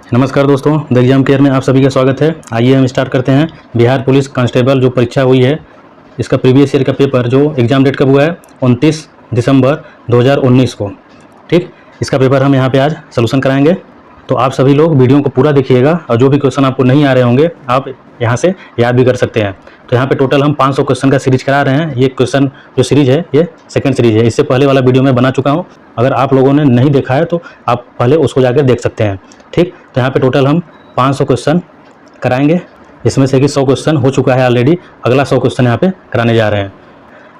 नमस्कार दोस्तों, the exam care में आप सभी का स्वागत है। आइए हम स्टार्ट करते हैं। बिहार पुलिस कांस्टेबल जो परीक्षा हुई है, इसका प्रीवियस ईयर का पेपर जो एग्ज़ाम डेट कब हुआ है 29 दिसंबर 2019 को। ठीक, इसका पेपर हम यहाँ पे आज सलूशन कराएंगे। तो आप सभी लोग वीडियो को पूरा देखिएगा और जो भी क्वेश्चन आपको नहीं आ रहे होंगे आप यहाँ से याद भी कर सकते हैं। तो यहाँ पे टोटल हम 500 क्वेश्चन का सीरीज करा रहे हैं। ये क्वेश्चन जो सीरीज है ये सेकंड सीरीज है। इससे पहले वाला वीडियो मैं बना चुका हूँ, अगर आप लोगों ने नहीं देखा है तो आप पहले उसको जाकर देख सकते हैं। ठीक, तो यहाँ पे टोटल हम 500 क्वेश्चन कराएंगे, इसमें से कि 100 क्वेश्चन हो चुका है ऑलरेडी, अगला 100 क्वेश्चन यहाँ पे कराने जा रहे हैं।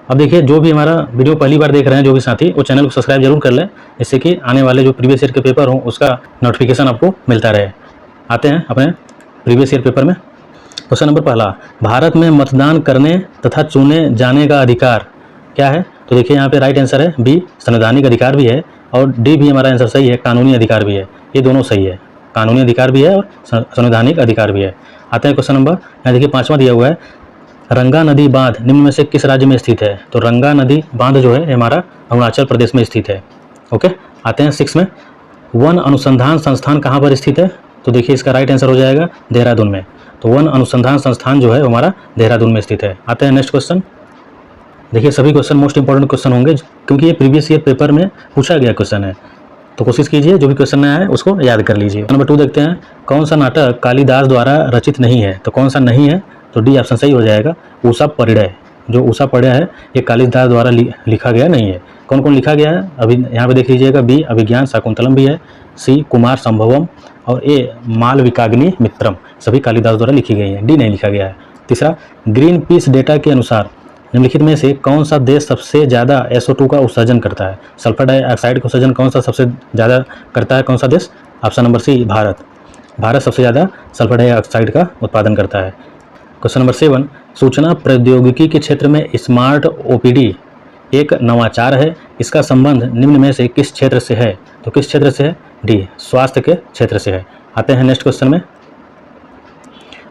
अब देखिए, जो भी हमारा वीडियो पहली बार देख रहे हैं जो भी साथी, वो चैनल को सब्सक्राइब जरूर कर लें, जिससे कि आने वाले जो प्रीवियस ईयर के पेपर हों उसका नोटिफिकेशन आपको मिलता रहे। आते हैं अपने प्रीवियस ईयर पेपर में। क्वेश्चन नंबर पहला, भारत में मतदान करने तथा चुने जाने का अधिकार क्या है? तो देखिए यहाँ पे राइट आंसर है बी, संवैधानिक अधिकार भी है, और डी भी हमारा आंसर सही है, कानूनी अधिकार भी है। ये दोनों सही है, कानूनी अधिकार भी है और संवैधानिक अधिकार भी है। आते हैं क्वेश्चन नंबर, यहाँ देखिए 5वां दिया हुआ है, रंगा नदी बांध निम्न में से किस राज्य में स्थित है? तो रंगा नदी बांध जो है हमारा अरुणाचल प्रदेश में स्थित है। ओके, आते हैं 6 में, वन अनुसंधान संस्थान कहाँ पर स्थित है? तो देखिए इसका राइट आंसर हो जाएगा देहरादून में। तो वन अनुसंधान संस्थान जो है हमारा देहरादून में स्थित है। आते हैं नेक्स्ट क्वेश्चन। देखिए सभी क्वेश्चन मोस्ट इंपॉर्टेंट क्वेश्चन होंगे, क्योंकि ये प्रीवियस ईयर पेपर में पूछा गया क्वेश्चन है। तो कोशिश कीजिए जो भी क्वेश्चन नया है उसको याद कर लीजिए। नंबर 2 देखते हैं, कौन सा नाटक कालिदास द्वारा रचित नहीं है? तो कौन सा नहीं है? तो डी ऑप्शन सही हो जाएगा, उषा परिणय। जो उषा परिणय है ये कालिदास द्वारा लिखा गया नहीं है। कौन कौन लिखा गया है अभी यहाँ पे देख लीजिएगा, बी अभिज्ञान शाकुंतलम भी है, सी कुमार संभवम, और ए मालविकाग्नि मित्रम, सभी कालिदास द्वारा लिखी गई है। डी नहीं लिखा गया है। तीसरा, ग्रीन पीस डेटा के अनुसार निम्नलिखित में से कौन सा देश सबसे ज़्यादा SO2 का उत्सर्जन करता है? सल्फर डाइऑक्साइड का उत्सर्जन कौन सा सबसे ज़्यादा करता है? कौन सा देश? Option number C, Bharat. Bharat सबसे ज़्यादा सल्फर डाइऑक्साइड का उत्पादन करता है। क्वेश्चन नंबर 7, सूचना प्रौद्योगिकी के क्षेत्र में स्मार्ट OPD एक नवाचार है, इसका संबंध निम्न में से किस क्षेत्र से है? तो किस क्षेत्र से है? डी, स्वास्थ्य के क्षेत्र से है। आते हैं नेक्स्ट क्वेश्चन में।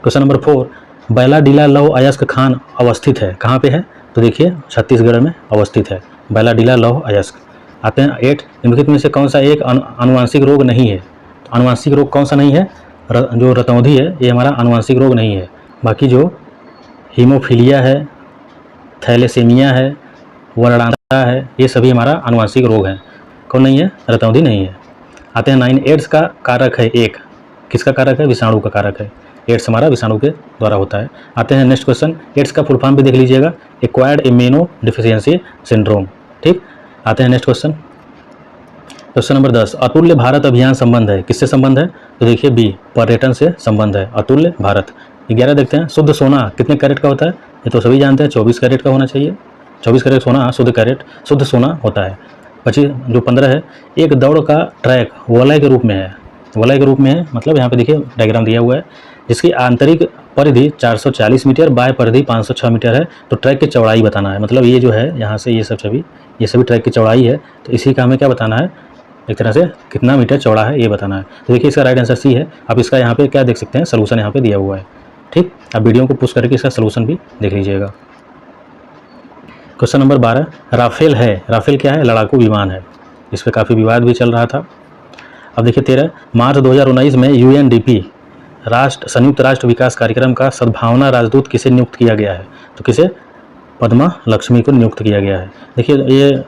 क्वेश्चन नंबर 4, बैलाडीला लौह अयस्क खान अवस्थित है, कहाँ पे है? तो देखिए छत्तीसगढ़ में अवस्थित है बैलाडीला लौह अयस्क। आते हैं 8, निम्नलिखित में से कौन सा एक आनुवांशिक रोग नहीं है? तो आनुवांशिक रोग कौन सा नहीं है? जो रतौंधी है ये हमारा आनुवांशिक रोग नहीं है। बाकी जो हीमोफीलिया है, थैलेसीमिया है, वर्णांता है, ये सभी हमारा आनुवांशिक रोग हैं। कौन नहीं है? रतौंधी नहीं है। आते हैं 9, एड्स का कारक है एक, किसका कारक है? विषाणु का कारक है। एड्स हमारा विषाणु के द्वारा होता है। आते हैं नेक्स्ट क्वेश्चन, एड्स का फुल फॉर्म भी देख लीजिएगा, एक्वायर्ड इम्यूनो डिफिशियंसी सिंड्रोम। ठीक, आते हैं नेक्स्ट क्वेश्चन। क्वेश्चन नंबर 10, अतुल्य भारत अभियान संबंध है, किससे संबंध है? तो देखिए बी, पर्यटन से संबंध है, अतुल्य भारत। 11 देखते हैं, शुद्ध सोना कितने कैरेट का होता है? ये तो सभी जानते हैं 24 कैरेट का होना चाहिए। 24 कैरेट सोना शुद्ध सोना होता है। 25 जो 15 है, एक दौड़ का ट्रैक वलय के रूप में है। वलय के रूप में है मतलब यहाँ पे देखिए डायग्राम दिया हुआ है, जिसकी आंतरिक परिधि 440 मीटर, बाह्य परिधि 506 मीटर है। तो ट्रैक की चौड़ाई बताना है, मतलब ये जो है यहाँ से ये सभी ट्रैक की चौड़ाई है। तो इसी का हमें क्या बताना है, एक तरह से कितना मीटर चौड़ा है ये बताना है। तो देखिए इसका राइट आंसर सी है। आप इसका यहाँ पे क्या देख सकते हैं, सोल्यूशन यहाँ पे दिया हुआ है। ठीक, आप वीडियो को पुश करके इसका सोल्यूशन भी देख लीजिएगा। क्वेश्चन नंबर 12, राफेल है, राफेल क्या है? लड़ाकू विमान है। इस पर काफ़ी विवाद भी चल रहा था। अब देखिए 13, मार्च 2019 में UNDP संयुक्त राष्ट्र विकास कार्यक्रम का सद्भावना राजदूत किसे नियुक्त किया गया है? तो किसे? पद्मा लक्ष्मी को नियुक्त किया गया है। देखिए ये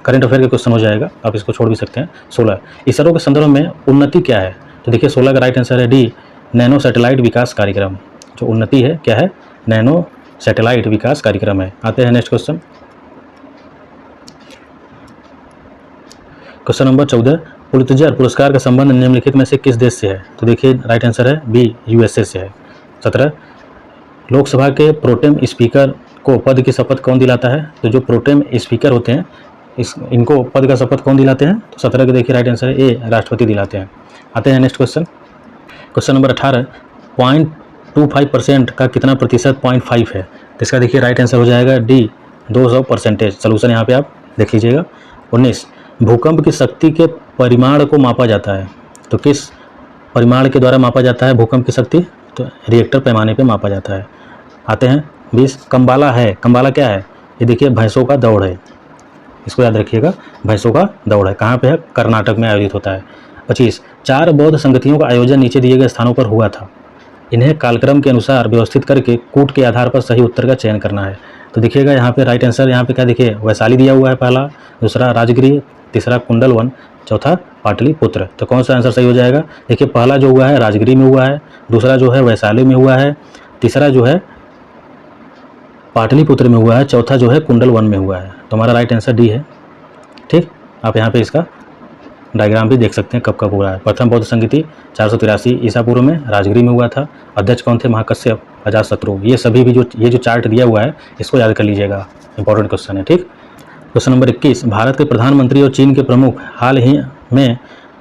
करंट अफेयर का क्वेश्चन हो जाएगा, आप इसको छोड़ भी सकते हैं। 16, इसरो के संदर्भ में उन्नति क्या है? तो देखिए 16 का राइट आंसर है डी, नैनो सैटेलाइट विकास कार्यक्रम। जो उन्नति है क्या है? नैनो सैटेलाइट विकास कार्यक्रम है। आते हैं next question. Question number 14, Pulitzer पुरस्कार का संबंध निम्नलिखित में से किस देश से है? तो देखिए राइट आंसर है बी, USA से है। 17, लोकसभा के प्रोटेम स्पीकर को पद की शपथ कौन दिलाता है? तो जो प्रोटेम स्पीकर होते हैं इनको पद का शपथ कौन दिलाते हैं? तो 17 के देखिए राइट आंसर है ए, राष्ट्रपति दिलाते हैं। आते हैं नेक्स्ट क्वेश्चन। क्वेश्चन नंबर 18, 0.25% का कितना प्रतिशत 0.5 है? तो इसका देखिए राइट आंसर हो जाएगा डी, 200%। सोल्यूशन यहाँ पे आप देख लीजिएगा। 19, भूकंप की शक्ति के परिमाण को मापा जाता है, तो किस परिमाण के द्वारा मापा जाता है भूकंप की शक्ति? तो रिएक्टर पैमाने पे मापा जाता है। आते हैं 20, कंबाला है, कंबाला क्या है? ये देखिए भैंसों का दौड़ है, इसको याद रखिएगा, भैंसों का दौड़ है। कहाँ पे है? कर्नाटक में आयोजित होता है। 25 4 बौद्ध संगतियों का आयोजन नीचे दिए गए स्थानों पर हुआ था। इन्हें कालक्रम के अनुसार व्यवस्थित करके कूट के आधार पर सही उत्तर का चयन करना है। तो देखिएगा यहाँ पे राइट आंसर यहाँ पे क्या देखिए, वैशाली दिया हुआ है पहला, दूसरा राजगिरी, तीसरा कुंडलवन, चौथा पाटलिपुत्र। तो कौन सा आंसर सही हो जाएगा? देखिए पहला जो हुआ है राजगिरी में हुआ है, दूसरा जो है वैशाली में हुआ है, तीसरा जो है पाटलिपुत्र में हुआ है, चौथा जो है कुंडलवन में हुआ है। तो हमारा राइट आंसर डी है। ठीक, आप यहाँ पे इसका डायग्राम भी देख सकते हैं कब कब हुआ है। प्रथम बौद्ध संगति 483 ईसा पूर्व में राजगिरी में हुआ था। अध्यक्ष कौन थे? महाकश्यप, अजातशत्रु। ये सभी भी ये जो चार्ट दिया हुआ है इसको याद कर लीजिएगा, इंपॉर्टेंट क्वेश्चन है। ठीक, क्वेश्चन नंबर 21 भारत के प्रधानमंत्री और चीन के प्रमुख हाल ही में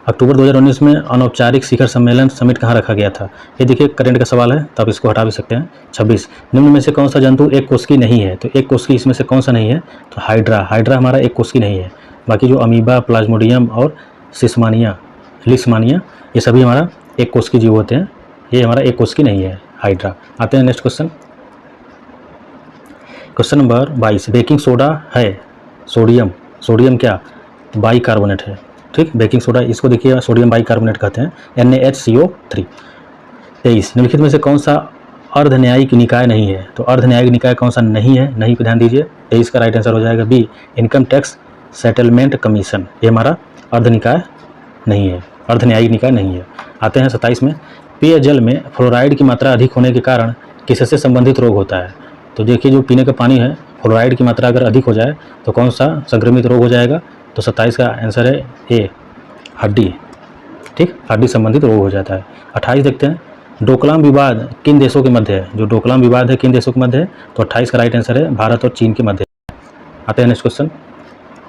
अक्टूबर 2019 में अनौपचारिक शिखर सम्मेलन समिट कहाँ रखा गया था? ये देखिए करंट का सवाल है, तो आप इसको हटा भी सकते हैं। 26 निम्न में से कौन सा जंतु एक कोशिकी नहीं है? तो एक कोशिकी इसमें से कौन सा नहीं है? तो हाइड्रा। हाइड्रा हमारा एक कोशिकी नहीं है। बाकी जो अमीबा, प्लाज्मोडियम और सिस्मानिया, लिस्मानिया, ये सभी हमारा एक कोशिकी जीव होते हैं। ये हमारा एक कोशिकी नहीं है हाइड्रा। आते हैं next question. Question number 22 baking soda है सोडियम। सोडियम क्या? बाइकार्बोनेट है। ठीक, बेकिंग सोडा इसको देखिए सोडियम बाइकार्बोनेट कहते हैं, NaHCO3। 23 निम्नलिखित में से कौन सा अर्धन्यायिक निकाय नहीं है? तो अर्धन्यायिक निकाय कौन सा नहीं है? नहीं पे ध्यान दीजिए। 23 का राइट आंसर हो जाएगा B, income tax settlement commission. ये हमारा अर्धनिकाय नहीं है, अर्धन्यायिक निकाय नहीं है। आते हैं 27 में पेयजल में फ्लोराइड की मात्रा अधिक होने के कारण किससे संबंधित रोग होता है? तो देखिए जो पीने का पानी है, फ्लोराइड की मात्रा अगर अधिक हो जाए तो कौन सा संक्रमित रोग हो जाएगा? तो 27 का आंसर है ए, हड्डी। ठीक, हड्डी संबंधित रोग हो जाता है। 28 देखते हैं डोकलाम विवाद किन देशों के मध्य है? जो डोकलाम विवाद है किन देशों के मध्य है? तो 28 का राइट आंसर है भारत और चीन के मध्य। आते हैं नेक्स्ट क्वेश्चन।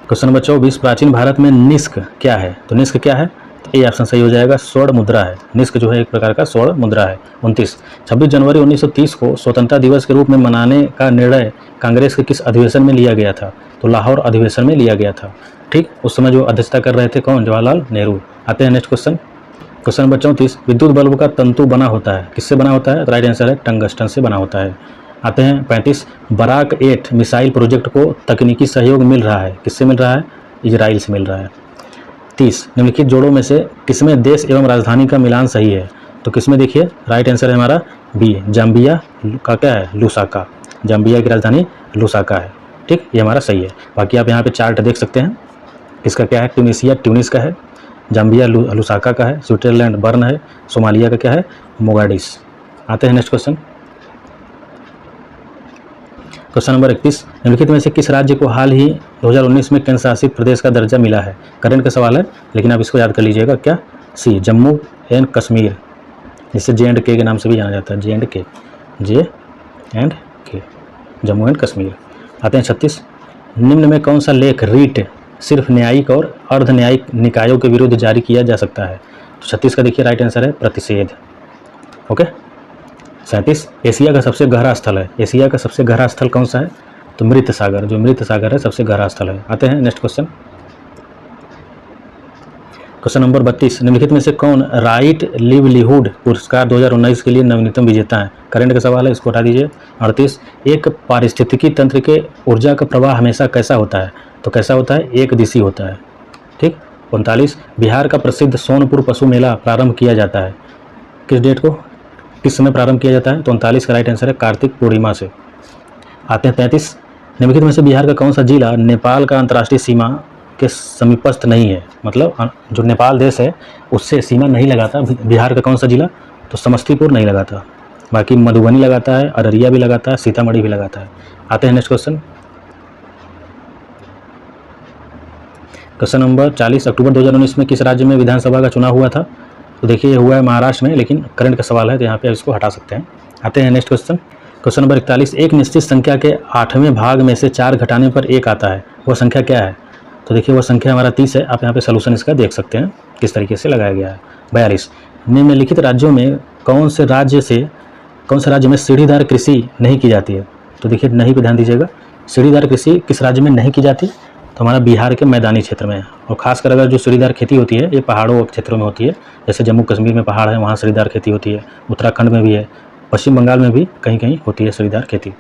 क्वेश्चन नंबर 24 प्राचीन भारत में निष्क क्या है? तो निष्क क्या है? तो ए ऑप्शन सही हो जाएगा, स्वर्ण मुद्रा है। निष्क जो है एक प्रकार का स्वर्ण मुद्रा है। 29 26 जनवरी 1930 को स्वतंत्रता दिवस के रूप में मनाने का निर्णय कांग्रेस के किस अधिवेशन में लिया गया था? तो लाहौर अधिवेशन में लिया गया था। ठीक, उस समय जो अध्यक्षता कर रहे थे कौन? जवाहरलाल नेहरू। आते हैं नेक्स्ट क्वेश्चन। क्वेश्चन नंबर 34 विद्युत बल्ब का तंतु बना होता है किससे बना होता है? तो राइट आंसर है टंगस्टन से बना होता है। आते हैं 35 बराक 8 मिसाइल प्रोजेक्ट को तकनीकी सहयोग मिल रहा है किससे मिल रहा है? इजराइल से मिल रहा है। 30 निम्नलिखित जोड़ों में से किसमें देश एवं राजधानी का मिलान सही है? तो किसमें देखिए राइट आंसर है हमारा बी, जाम्बिया का क्या है? लुसाका। जाम्बिया की राजधानी लुसाका है। ठीक, ये हमारा सही है। बाकी आप यहाँ पे चार्ट देख सकते हैं, इसका क्या है? ट्यूनिसिया ट्यूनिस का है, जाम्बिया लुसाका का है, स्विट्जरलैंड बर्न है, सोमालिया का क्या है? मोगाडिश। आते हैं नेक्स्ट क्वेश्चन। क्वेश्चन नंबर 31 निम्नलिखित में से किस राज्य को हाल ही 2019 में केंद्र शासित प्रदेश का दर्जा मिला है? करंट का सवाल है लेकिन आप इसको याद कर लीजिएगा। क्या? सी, जम्मू एंड कश्मीर, जिसे J&K के नाम से भी जाना जाता है। J&K, Jammu and Kashmir. आते हैं 36 निम्न में कौन सा लेख रीट सिर्फ न्यायिक और अर्ध न्यायिक निकायों के विरुद्ध जारी किया जा सकता है? तो 36 का देखिए राइट आंसर है प्रतिषेध। ओके। 37 एशिया का सबसे गहरा स्थल है। एशिया का सबसे गहरा स्थल कौन सा है? तो मृत सागर, जो मृत सागर है सबसे गहरा स्थल है। आते हैं नेक्स्ट क्वेश्चन। क्वेश्चन नंबर 32 निम्नलिखित में से कौन राइट लिवलीहुड पुरस्कार 2019 के लिए नवीनतम विजेता है? करंट का सवाल है, इसको हटा दीजिए। 38 एक पारिस्थितिकी तंत्र के ऊर्जा का प्रवाह हमेशा कैसा होता है? तो कैसा होता है? एक दिशी होता है। ठीक। 39 बिहार का प्रसिद्ध सोनपुर पशु मेला प्रारंभ किया जाता है किस डेट को, किस समय प्रारंभ किया जाता है? तो 39 का राइट आंसर है कार्तिक पूर्णिमा से। आते हैं 35 निम्नलिखित में से बिहार का कौन सा जिला नेपाल का अंतर्राष्ट्रीय सीमा के समीपस्थ नहीं है? मतलब जो नेपाल देश है उससे सीमा नहीं लगाता बिहार का कौन सा जिला? तो समस्तीपुर नहीं लगाता, बाकी मधुबनी लगाता है, अररिया भी लगाता है, सीतामढ़ी भी लगाता है। आते हैं नेक्स्ट क्वेश्चन। क्वेश्चन नंबर 40 अक्टूबर 2019 में किस राज्य में विधानसभा का चुनाव हुआ था? तो देखिए ये हुआ है महाराष्ट्र में, लेकिन करंट का सवाल है तो यहाँ पे इसको हटा सकते हैं। आते हैं नेक्स्ट क्वेश्चन। क्वेश्चन नंबर 41 एक निश्चित संख्या के 8वें भाग में से 4 घटाने पर 1 आता है, वह संख्या क्या है? तो देखिए वह संख्या हमारा 30 है। आप यहाँ पे सोल्यूशन इसका देख सकते हैं किस तरीके से लगाया गया है। 42 निम्नलिखित राज्यों में कौन से राज्य में सीढ़ीदार कृषि नहीं की जाती है? तो देखिए नहीं पे ध्यान दीजिएगा। सीढ़ीदार कृषि किस राज्य में नहीं की जाती? तो हमारा बिहार के मैदानी क्षेत्र में है। और खासकर अगर जो सीढ़ीदार खेती होती है ये पहाड़ों क्षेत्रों में होती है, जैसे जम्मू कश्मीर में पहाड़ है वहाँ सीढ़ीदार खेती होती है, उत्तराखंड में भी है, पश्चिम बंगाल में भी कहीं कहीं होती है सीढ़ीदार खेती।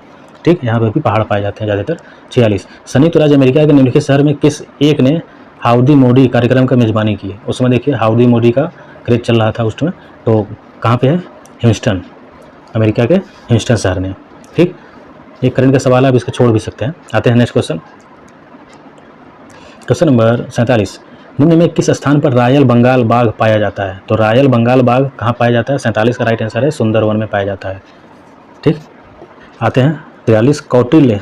ठीक, यहाँ पर भी पहाड़ पाए जाते हैं ज़्यादातर। 46 संयुक्त राज्य अमेरिका के निम्नलिखित शहर में किस एक ने हाउडी मोदी कार्यक्रम का मेज़बानी की? उसमें देखिए हाउडी मोदी का क्रेज चल रहा था उस समय। तो कहाँ पे है? ह्यूस्टन, अमेरिका के ह्यूस्टन शहर में। ठीक, ये करंट का सवाल है, आप इसको छोड़ भी सकते हैं। आते हैं नेक्स्ट क्वेश्चन। क्वेश्चन नंबर 47, निम्न में किस स्थान पर रॉयल बंगाल बाघ पाया जाता है? तो रॉयल बंगाल बाघ कहाँ पाया जाता है? 47 का राइट आंसर है सुंदरवन में पाया जाता है। ठीक, आते हैं 43, कौटिल्य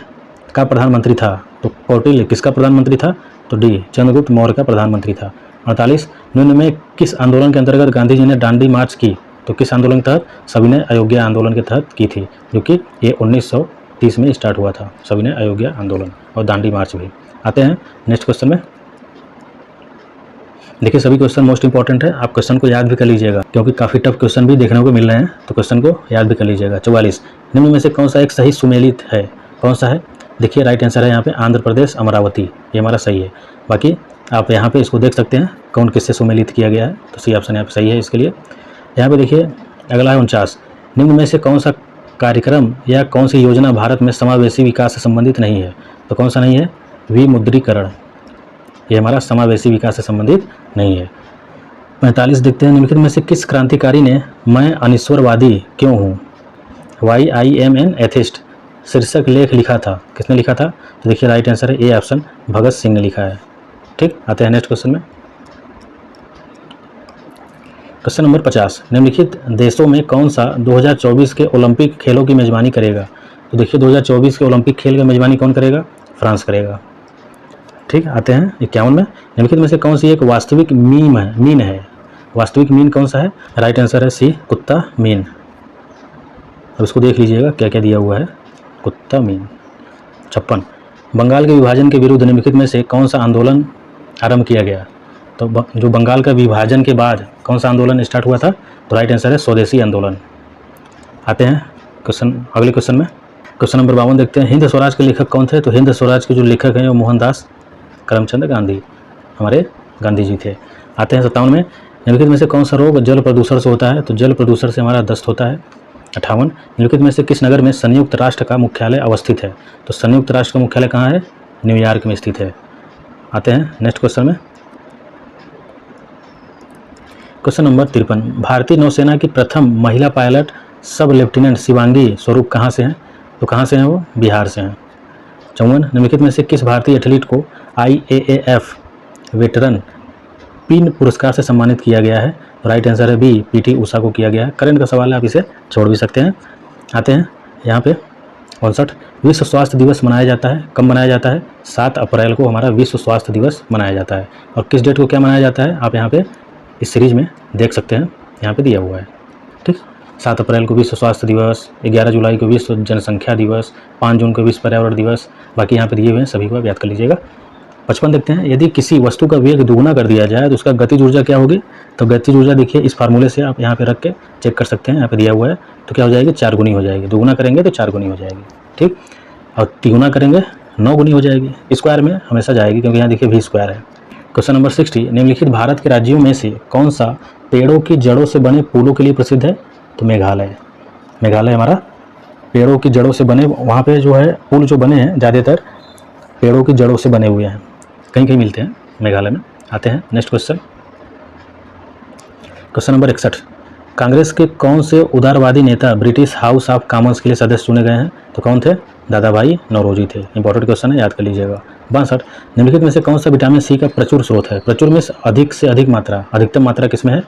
का प्रधानमंत्री था? तो कौटिल्य किसका प्रधानमंत्री था? तो डी, चंद्रगुप्त मौर्य का प्रधानमंत्री था। 48, निम्न में किस आंदोलन के अंतर्गत गांधी जी ने दांडी मार्च की? तो किस आंदोलन के तहत? सविनय अयोध्या आंदोलन के तहत की थी, जो कि ये 1930 में स्टार्ट हुआ था, सविनय अयोध्या आंदोलन और दांडी मार्च भी। आते हैं नेक्स्ट क्वेश्चन में। देखिए सभी क्वेश्चन मोस्ट इंपॉर्टेंट है, आप क्वेश्चन को याद भी कर लीजिएगा क्योंकि काफ़ी टफ क्वेश्चन भी देखने को मिल रहे हैं, तो क्वेश्चन को याद भी कर लीजिएगा। 44, निम्न में से कौन सा एक सही सुमेलित है? कौन सा है? देखिए राइट आंसर है यहाँ पे आंध्र प्रदेश अमरावती, ये हमारा सही है। बाकी आप यहाँ पे इसको देख सकते हैं कौन किससे सुमेलित किया गया है, तो सी ऑप्शन यहाँ पे सही है इसके लिए। यहाँ पे देखिए अगला है 49, निम्न में से कौन सा कार्यक्रम या कौन सी योजना भारत में समावेशी विकास से संबंधित नहीं है? तो कौन सा नहीं है? विमुद्रीकरण, ये हमारा समावेशी विकास से संबंधित नहीं है। 45 देखते हैं, निम्नलिखित में से किस क्रांतिकारी ने मैं अनिश्वरवादी क्यों हूँ, why I am an atheist शीर्षक लेख लिखा था? किसने लिखा था? तो देखिए राइट आंसर है ए ऑप्शन, भगत सिंह ने लिखा है। ठीक, आते हैं नेक्स्ट क्वेश्चन में। क्वेश्चन नंबर 50, निम्नलिखित देशों में कौन सा 2024 के ओलंपिक खेलों की मेजबानी करेगा? तो देखिए 2024 के ओलंपिक खेल की मेजबानी कौन करेगा? फ्रांस करेगा। ठीक, आते हैं 51 में, निम्नलिखित में से कौन सी एक वास्तविक मीन है? वास्तविक मीन कौन सा है? राइट आंसर है सी, कुत्ता मीन। अब इसको देख लीजिएगा क्या क्या दिया हुआ है, कुत्ता मीन। 56, बंगाल के विभाजन के विरुद्ध निम्नलिखित में से कौन सा आंदोलन आरंभ किया गया? तो जो बंगाल का विभाजन के बाद कौन सा आंदोलन स्टार्ट हुआ था? तो राइट आंसर है स्वदेशी आंदोलन। आते हैं अगले क्वेश्चन में। क्वेश्चन नंबर 52 देखते हैं, हिंद स्वराज के लेखक कौन थे? तो हिंद स्वराज के जो लेखक हैं वो मोहनदास करमचंद गांधी, हमारे गांधी जी थे। आते हैं 57 में, निम्नलिखित में से कौन सा रोग जल प्रदूषण से होता है? तो जल प्रदूषण से हमारा दस्त होता है। 58, निम्नलिखित में से किस नगर में संयुक्त राष्ट्र का मुख्यालय अवस्थित है? तो संयुक्त राष्ट्र का मुख्यालय कहाँ है? न्यूयॉर्क में स्थित है। आते हैं नेक्स्ट क्वेश्चन में। क्वेश्चन नंबर 53, भारतीय नौसेना की प्रथम महिला पायलट सब लेफ्टिनेंट शिवांगी स्वरूप कहाँ से हैं? तो कहाँ से हैं वो? बिहार से हैं। 54, निम्नलिखित में से किस भारतीय एथलीट को IAAF वेटरन पिन पुरस्कार से सम्मानित किया गया है? राइट आंसर है बी, PT उषा को किया गया है। करंट का सवाल है, आप इसे छोड़ भी सकते हैं। आते हैं यहाँ पे 59, विश्व स्वास्थ्य दिवस मनाया जाता है, कब मनाया जाता है? 7 अप्रैल को हमारा विश्व स्वास्थ्य दिवस मनाया जाता है। और किस डेट को क्या मनाया जाता है? आप यहाँ पे इस सीरीज में देख सकते हैं, यहाँ पे दिया हुआ है। ठीक, 7 अप्रैल को विश्व स्वास्थ्य दिवस, 11 जुलाई को विश्व जनसंख्या दिवस, 5 जून को विश्व पर्यावरण दिवस, बाकी यहाँ पे दिए हुए हैं, सभी को आप याद कर लीजिएगा। 55 देखते हैं, यदि किसी वस्तु का वेग दुगुना कर दिया जाए तो उसका गतिज ऊर्जा क्या होगी? तो गतिज ऊर्जा देखिए इस फार्मूले से आप यहाँ पे रख के चेक कर सकते हैं, यहाँ पे दिया हुआ है। तो क्या हो जाएगी? 4 गुनी हो जाएगी। दुगुना करेंगे तो 4 गुनी हो जाएगी। ठीक, और तिगुना करेंगे 9 गुनी हो जाएगी। स्क्वायर में हमेशा जाएगी क्योंकि यहाँ देखिए V स्क्वायर है। क्वेश्चन नंबर 60, निम्नलिखित भारत के राज्यों में से कौन सा पेड़ों की जड़ों से बने पुलों के लिए प्रसिद्ध है? तो मेघालय। मेघालय हमारा पेड़ों की जड़ों से बने, वहाँ पे जो है पुल जो बने हैं ज़्यादातर पेड़ों की जड़ों से बने हुए हैं, कहीं कहीं मिलते हैं मेघालय में। आते हैं next question. Question number 61, Congress के कौन से उदारवादी नेता ब्रिटिश हाउस ऑफ कॉमन्स के लिए सदस्य चुने गए हैं? तो कौन थे? दादा भाई नौरोजी थे। इंपॉर्टेंट क्वेश्चन है, याद कर लीजिएगा। 62, निम्नलिखित में से कौन सा विटामिन सी का प्रचुर स्रोत है? प्रचुर में अधिक से अधिक मात्रा, अधिकतम मात्रा किसमें है?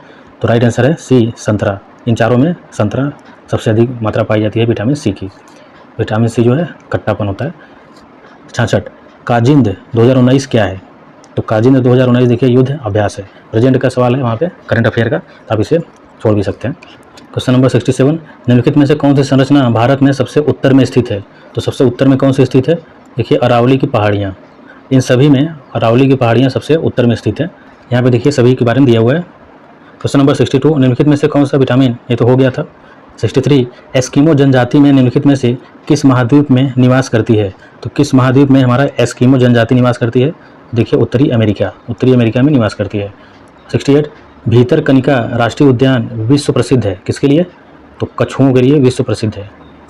तो राइट आंसर है सी, संतरा। इन चारों में संतरा सबसे अधिक मात्रा पाई जाती है विटामिन सी की। विटामिन सी जो है खट्टापन होता है। 66, काजिंद 2019 क्या है? तो काजिंद 2019 देखिए युद्ध अभ्यास है। प्रेजेंट का सवाल है वहाँ पे, करंट अफेयर का, तो आप इसे छोड़ भी सकते हैं। क्वेश्चन नंबर 67, निम्नलिखित में से कौन सी संरचना भारत में सबसे उत्तर में स्थित है? तो सबसे उत्तर में कौन सी स्थित है? देखिए अरावली की पहाड़ियाँ, इन सभी में अरावली की पहाड़ियाँ सबसे उत्तर में स्थित है। यहाँ पे देखिए सभी के बारे में दिया हुआ है। क्वेश्चन नंबर 62, निम्नलिखित में से कौन सा विटामिन, ये तो हो गया था। 63, एस्किमो जनजाति में निम्नलिखित में से किस महाद्वीप में निवास करती है? तो किस महाद्वीप में हमारा एस्किमो जनजाति निवास करती है? देखिए उत्तरी अमेरिका में निवास करती है। 68, भीतरकनिका राष्ट्रीय उद्यान विश्व प्रसिद्ध है, किसके लिए? तो कछुओं के लिए विश्व प्रसिद्ध है।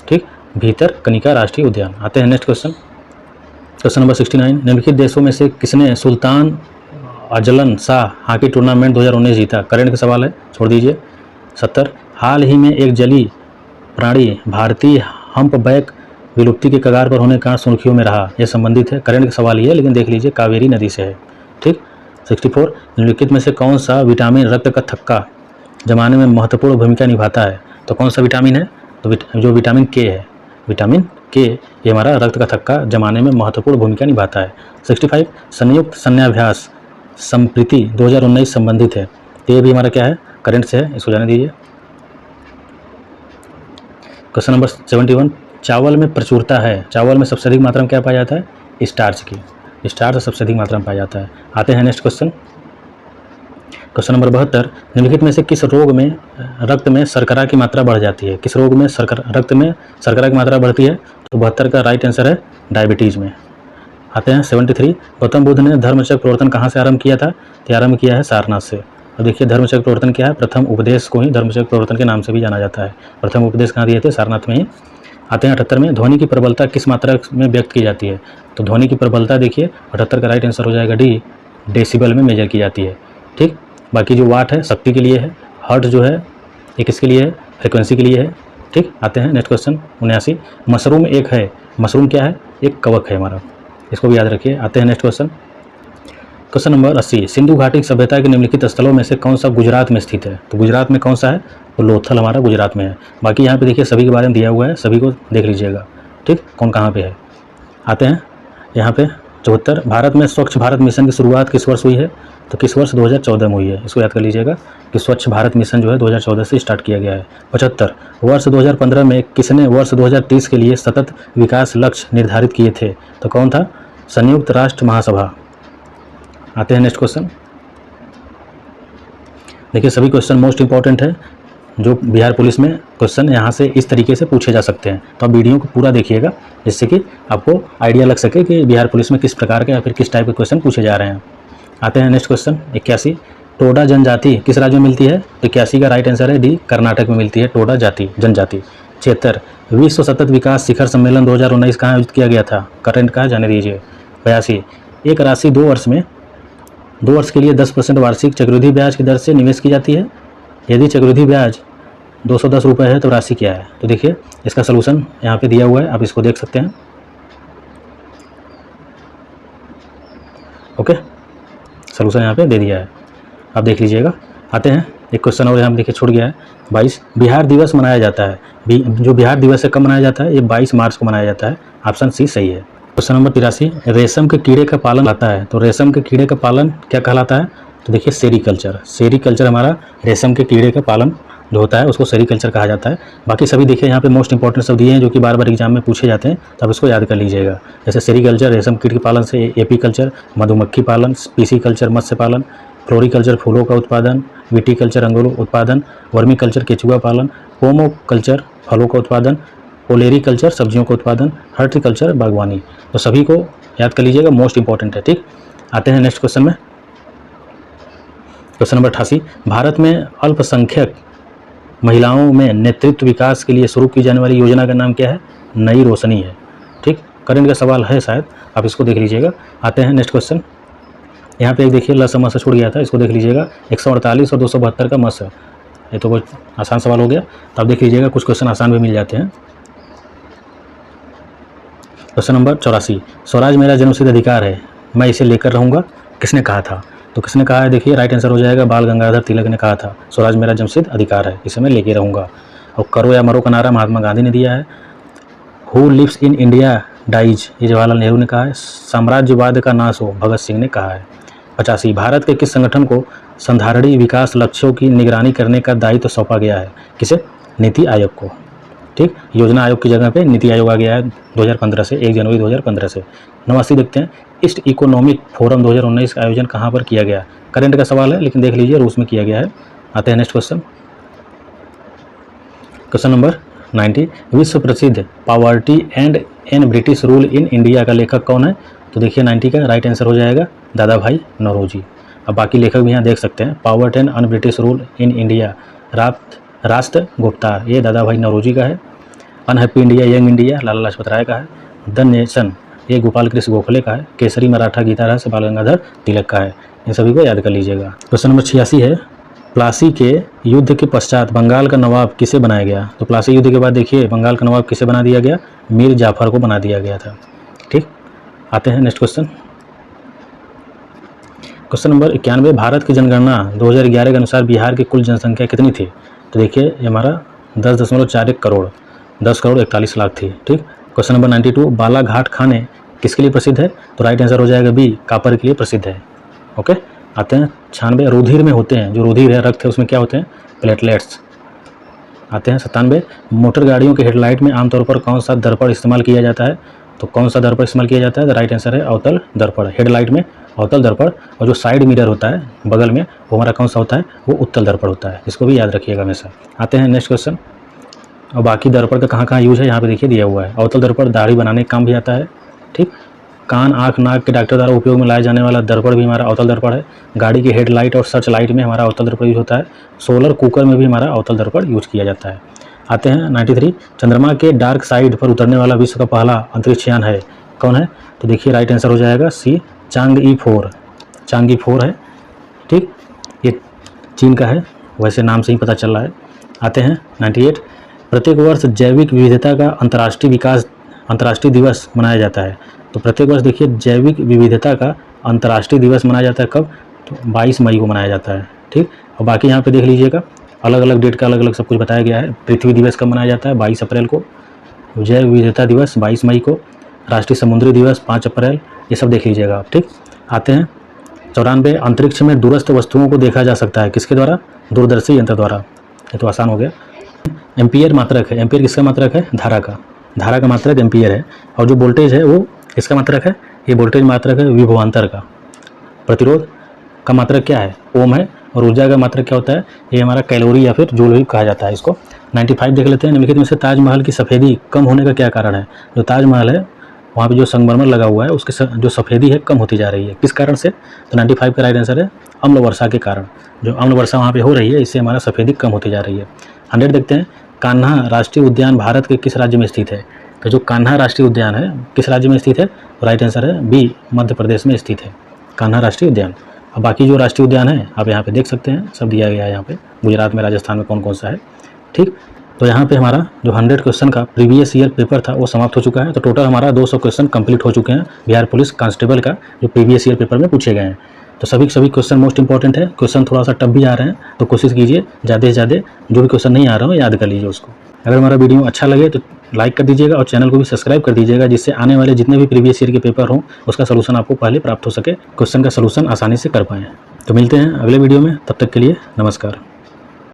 ठीक, भीतरकनिका राष्ट्रीय उद्यान। आते हैं नेक्स्ट क्वेश्चन। क्वेश्चन नंबर 69, निम्नलिखित देशों में से किसने Sultan Azlan Shah hockey tournament 2019 जीता? करंट का सवाल है, छोड़ दीजिए। 70 हाल ही में एक जलीय प्राणी भारतीय हम्पबैक विलुप्ति के कगार पर होने का सुर्खियों में रहा? यह संबंधित है, करंट का सवाल ही है, लेकिन देख लीजिए कावेरी नदी से है। ठीक। 64 निम्नलिखित में से कौन सा विटामिन रक्त का थक्का जमाने में महत्वपूर्ण भूमिका निभाता है? तो कौन सा विटामिन है? तो जो विटामिन के है, विटामिन के ये हमारा रक्त का थक्का जमाने में महत्वपूर्ण भूमिका निभाता है। 65 संयुक्त सैन्याभ्यास संप्रीति 2019 संबंधित है, ये भी हमारा क्या है, करंट से है, इसको जाने दीजिए। क्वेश्चन नंबर 71 चावल में प्रचुरता है, चावल में सबसे अधिक मात्रा में क्या पाया जाता है? स्टार्च की, स्टार्च सबसे अधिक मात्रा में पाया जाता है। आते हैं नेक्स्ट क्वेश्चन। क्वेश्चन नंबर 72 निम्नलिखित में से किस रोग में रक्त में शर्करा की मात्रा बढ़ जाती है? किस रोग में रक्त में शर्करा की मात्रा बढ़ती है? तो 72 का राइट आंसर है डायबिटीज़ में। आते हैं 73 गौतम बुद्ध ने धर्मचक्र प्रवर्तन कहाँ से आरंभ किया था? तो आरंभ किया है सारनाथ से। अब देखिए धर्मचक्र प्रवर्तन क्या है, प्रथम उपदेश को ही धर्मचक्र प्रवर्तन के नाम से भी जाना जाता है। प्रथम उपदेश कहाँ दिए थे? सारनाथ में ही। आते हैं 78 में ध्वनि की प्रबलता किस मात्रा में व्यक्त की जाती है? तो ध्वनि की प्रबलता देखिए 78 का राइट आंसर हो जाएगा डी, डेसिबल में मेजर की जाती है। ठीक। बाकी जो वाट है शक्ति के लिए है, हर्ट्ज जो है ये किसके लिए है? फ्रिक्वेंसी के लिए है। ठीक। आते हैं नेक्स्ट क्वेश्चन 79 मशरूम एक है, मशरूम क्या है? एक कवक है हमारा, इसको भी याद रखिए। आते हैं next question. Question number 80 Sindhu घाटी की सभ्यता के निम्नलिखित स्थलों में से कौन सा गुजरात में स्थित है? तो गुजरात में कौन सा है? तो लोथल हमारा गुजरात में है। बाकी यहाँ पे देखिए सभी के बारे में दिया हुआ है, सभी को देख लीजिएगा। ठीक, कौन कहाँ पे है। आते हैं यहाँ पे 74 भारत में स्वच्छ भारत मिशन की शुरुआत किस वर्ष हुई है? तो किस वर्ष? 2014 में हुई है। इसको याद कर लीजिएगा कि स्वच्छ भारत मिशन जो है 2014 से स्टार्ट किया गया है। 75 वर्ष 2015 में किसने वर्ष 2030 के लिए सतत विकास लक्ष्य निर्धारित किए थे? तो कौन था? संयुक्त राष्ट्र महासभा। आते हैं नेक्स्ट क्वेश्चन। देखिए सभी क्वेश्चन मोस्ट इंपॉर्टेंट है, जो बिहार पुलिस में क्वेश्चन यहाँ से इस तरीके से पूछे जा सकते हैं। तो आप वीडियो को पूरा देखिएगा जिससे कि आपको आइडिया लग सके कि बिहार पुलिस में किस प्रकार के या फिर किस टाइप के क्वेश्चन पूछे जा रहे हैं। आते हैं नेक्स्ट क्वेश्चन 81 टोडा जनजाति किस राज्य में मिलती है? तो 81 का राइट आंसर है डी, कर्नाटक में मिलती है टोडा जाति जनजाति। 76 विश्व सतत विकास शिखर सम्मेलन 2019 कहाँ आयोजित किया गया था? करंट का जाने दीजिए। 82 एक राशि 2 वर्ष के लिए 10% वार्षिक चक्रवृद्धि ब्याज की दर से निवेश की जाती है। यदि चक्रवृद्धि ब्याज 210 रुपये है तो राशि क्या है? तो देखिए इसका सलूशन यहाँ पे दिया हुआ है, आप इसको देख सकते हैं। ओके, सलूशन यहाँ पे दे दिया है, आप देख लीजिएगा। आते हैं एक क्वेश्चन और यहाँ पे देखिए छूट गया है। 22 बिहार दिवस मनाया जाता है, जो बिहार दिवस है कब मनाया जाता है? ये 22 मार्च को मनाया जाता है। ऑप्शन सी सही है। क्वेश्चन नंबर 83 रेशम के कीड़े का पालन आता है, तो रेशम के कीड़े का पालन क्या कहलाता है? तो देखिए सेरीकल्चर। सेरीकल्चर हमारा रेशम के कीड़े का पालन जो होता है उसको सेरीकल्चर कहा जाता है। बाकी सभी देखिए यहाँ पे मोस्ट इंपॉर्टेंट सब दिए हैं जो कि बार बार एग्जाम में पूछे जाते हैं, तो आप इसको याद कर लीजिएगा। जैसे सेरीकल्चर रेशम कीट के पालन से, एपीकल्चर मधुमक्खी पालन, पीसीकल्चर मत्स्य पालन, फ्लोरिकल्चर फूलों का उत्पादन, विटीकल्चर अंगूर उत्पादन, वर्मीकल्चर केचुआ पालन, पोमोकल्चर फलों का उत्पादन, ओलेरीकल्चर सब्जियों का उत्पादन, हॉर्टिकल्चर बागवानी। तो सभी को याद कर लीजिएगा, मोस्ट इंपॉर्टेंट है। ठीक, आते हैं नेक्स्ट क्वेश्चन में। क्वेश्चन नंबर 88 भारत में अल्पसंख्यक महिलाओं में नेतृत्व विकास के लिए शुरू की जाने वाली योजना का नाम क्या है? नई रोशनी है। ठीक, करंट का सवाल है शायद, आप इसको देख लीजिएगा। आते हैं नेक्स्ट क्वेश्चन। यहाँ पे एक देखिए ल समस्या छूट गया था, इसको देख लीजिएगा। 148 और 272 का मस है, ये तो बहुत आसान सवाल हो गया, तो आप देख लीजिएगा कुछ क्वेश्चन आसान भी मिल जाते हैं। क्वेश्चन नंबर 84 स्वराज मेरा जन्मसिद्ध अधिकार है, मैं इसे लेकर रहूँगा, किसने कहा था? तो किसने कहा है? देखिए राइट आंसर हो जाएगा बाल गंगाधर तिलक ने कहा था, स्वराज मेरा जन्मसिद्ध अधिकार है, इसे मैं लेके रहूँगा। और करो या मरो का नारा महात्मा गांधी ने दिया है। Who lives in India dies, ये जवाहरलाल नेहरू ने कहा है। साम्राज्यवाद का नाश हो, भगत सिंह ने कहा है। 85 भारत के किस संगठन को संधारणीय विकास लक्ष्यों की निगरानी करने का दायित्व सौंपा गया है? किसे? नीति आयोग को। ठीक, योजना आयोग की जगह पे नीति आयोग आ गया है 2015 से, 1 जनवरी 2015 से। 89 देखते हैं ईस्ट इकोनॉमिक फोरम 2019 का आयोजन कहाँ पर किया गया? करंट का सवाल है लेकिन देख लीजिए रूस में किया गया है। आते हैं नेक्स्ट क्वेश्चन। क्वेश्चन नंबर 90 विश्व प्रसिद्ध poverty and un British rule in India का लेखक कौन है? तो देखिए 90 का राइट आंसर हो जाएगा दादा भाई नौरोजी। अब बाकी लेखक भी यहाँ देख सकते हैं। Poverty and un British rule in India राष्ट्र गुप्तार, ये दादा भाई नौरोजी का है। Unhappy India young India Lala Lajpat Rai का है। द नेशन ये गोपाल कृष्ण गोखले का है। केसरी मराठा गीता रहस्य बाल गंगाधर तिलक का है। इन सभी को याद कर लीजिएगा। क्वेश्चन नंबर 86 है, प्लासी के युद्ध के पश्चात बंगाल का नवाब किसे बनाया गया? तो प्लासी युद्ध के बाद देखिए बंगाल का नवाब किसे बना दिया गया? मीर जाफर को बना दिया गया था। ठीक, आते हैं next question. Question number 91, Bharat की जनगणना 2011 के अनुसार बिहार की कुल जनसंख्या कितनी थी? तो देखिए ये हमारा 10.41 करोड़ 10 करोड़ 41 लाख थी। ठीक, क्वेश्चन नंबर 92, बालाघाट खाने किसके लिए प्रसिद्ध है? तो राइट आंसर हो जाएगा बी, कापर के लिए प्रसिद्ध है। ओके, आते हैं 96, रुधिर में होते हैं, जो रुधिर है रक्त है उसमें क्या होते हैं? प्लेटलेट्स। आते हैं 97, मोटर गाड़ियों के हेडलाइट में आमतौर पर कौन सा दर्पण इस्तेमाल किया जाता है? तो कौन सा दर्पण इस्तेमाल किया जाता है? तो राइट आंसर है अवतल दर्पण। हेडलाइट में अवतल दर्पण, और जो साइड मिरर होता है बगल में वो हमारा कौन सा होता है? वो उत्तल दर्पण होता है। इसको भी याद रखिएगा हमेशा। आते हैं नेक्स्ट क्वेश्चन। और बाकी दर्पण का कहाँ कहाँ यूज है यहाँ पे देखिए दिया हुआ है। अवतल दर्पण दाढ़ी बनाने का काम भी आता है। ठीक, कान आँख नाक के डॉक्टर द्वारा उपयोग में लाया जाने वाला दर्पण भी हमारा अवतल दर्पण है। गाड़ी की हेडलाइट और सर्च लाइट में हमारा अवतल दर्पण यूज होता है। सोलर कुकर में भी हमारा अवतल दर्पण यूज किया जाता है। आते हैं 93, चंद्रमा के डार्क साइड पर उतरने वाला विश्व का पहला अंतरिक्ष यान है, कौन है? तो देखिए राइट आंसर हो जाएगा सी, चांगई 4। चांगई 4 है। ठीक, ये चीन का है, वैसे नाम से ही पता चल रहा है। आते हैं 98, प्रत्येक वर्ष जैविक विविधता का अंतर्राष्ट्रीय दिवस मनाया जाता है। तो प्रत्येक वर्ष देखिए जैविक विविधता का अंतर्राष्ट्रीय दिवस मनाया जाता है कब? तो 22 मई को मनाया जाता है। ठीक, और बाकी यहाँ पे देख लीजिएगा अलग अलग डेट का अलग अलग सब कुछ बताया गया है। पृथ्वी दिवस कब मनाया जाता है? 22 अप्रैल को। जैव विविधता दिवस 22 मई को। राष्ट्रीय समुद्री दिवस 5 अप्रैल। ये सब देख लीजिएगा आप। ठीक, आते हैं 94, अंतरिक्ष में दूरस्थ वस्तुओं को देखा जा सकता है किसके द्वारा? दूरदर्शी यंत्र द्वारा। ये तो आसान हो गया। एम्पियर मात्रक है। एम्पियर किसका मात्रक है? धारा का। धारा का मात्रक एम्पियर है। और जो वोल्टेज है वो किसका मात्रक है? ये वोल्टेज मात्रक है विभवांतर का। प्रतिरोध का मात्रक क्या है? ओम है। और ऊर्जा का मात्रक क्या होता है? ये हमारा कैलोरी या फिर जूल भी कहा जाता है इसको। 95 देख लेते हैं, निम्नलिखित में से ताजमहल की सफ़ेदी कम होने का क्या कारण है? जो ताजमहल है वहाँ पे जो संगमरमर लगा हुआ है उसकी जो सफ़ेदी है कम होती जा रही है, किस कारण से? तो 95 का राइट आंसर है अम्ल वर्षा के कारण। जो अम्ल वर्षा वहाँ पे हो रही है इससे हमारा सफ़ेदी कम होती जा रही है। 100 देखते हैं, कान्हा राष्ट्रीय उद्यान भारत के किस राज्य में स्थित है? तो जो कान्हा राष्ट्रीय उद्यान है किस राज्य में स्थित है? तो राइट आंसर है बी, मध्य प्रदेश में स्थित है कान्हा राष्ट्रीय उद्यान। अब बाकी जो राष्ट्रीय उद्यान है आप यहाँ पे देख सकते हैं, सब दिया गया है यहाँ पे, गुजरात में राजस्थान में कौन कौन सा है। ठीक, तो यहाँ पे हमारा जो 100 क्वेश्चन का प्रीवियस ईयर पेपर था वो समाप्त हो चुका है। तो टोटल हमारा 200 क्वेश्चन कंप्लीट हो चुके हैं बिहार पुलिस कांस्टेबल का, जो प्रीवियस ईयर पेपर में पूछे गए हैं। तो सभी क्वेश्चन मोस्ट इंपॉर्टेंट है। क्वेश्चन थोड़ा सा टफ भी आ रहे हैं तो कोशिश कीजिए ज़्यादा से ज़्यादा जो भी क्वेश्चन नहीं आ रहा हो याद कर लीजिए उसको। अगर हमारा वीडियो अच्छा लगे तो लाइक कर दीजिएगा और चैनल को भी सब्सक्राइब कर दीजिएगा, जिससे आने वाले जितने भी प्रीवियस ईयर के पेपर हों उसका सलूशन आपको पहले प्राप्त हो सके, क्वेश्चन का सलूशन आसानी से कर पाएँ। तो मिलते हैं अगले वीडियो में, तब तक के लिए नमस्कार।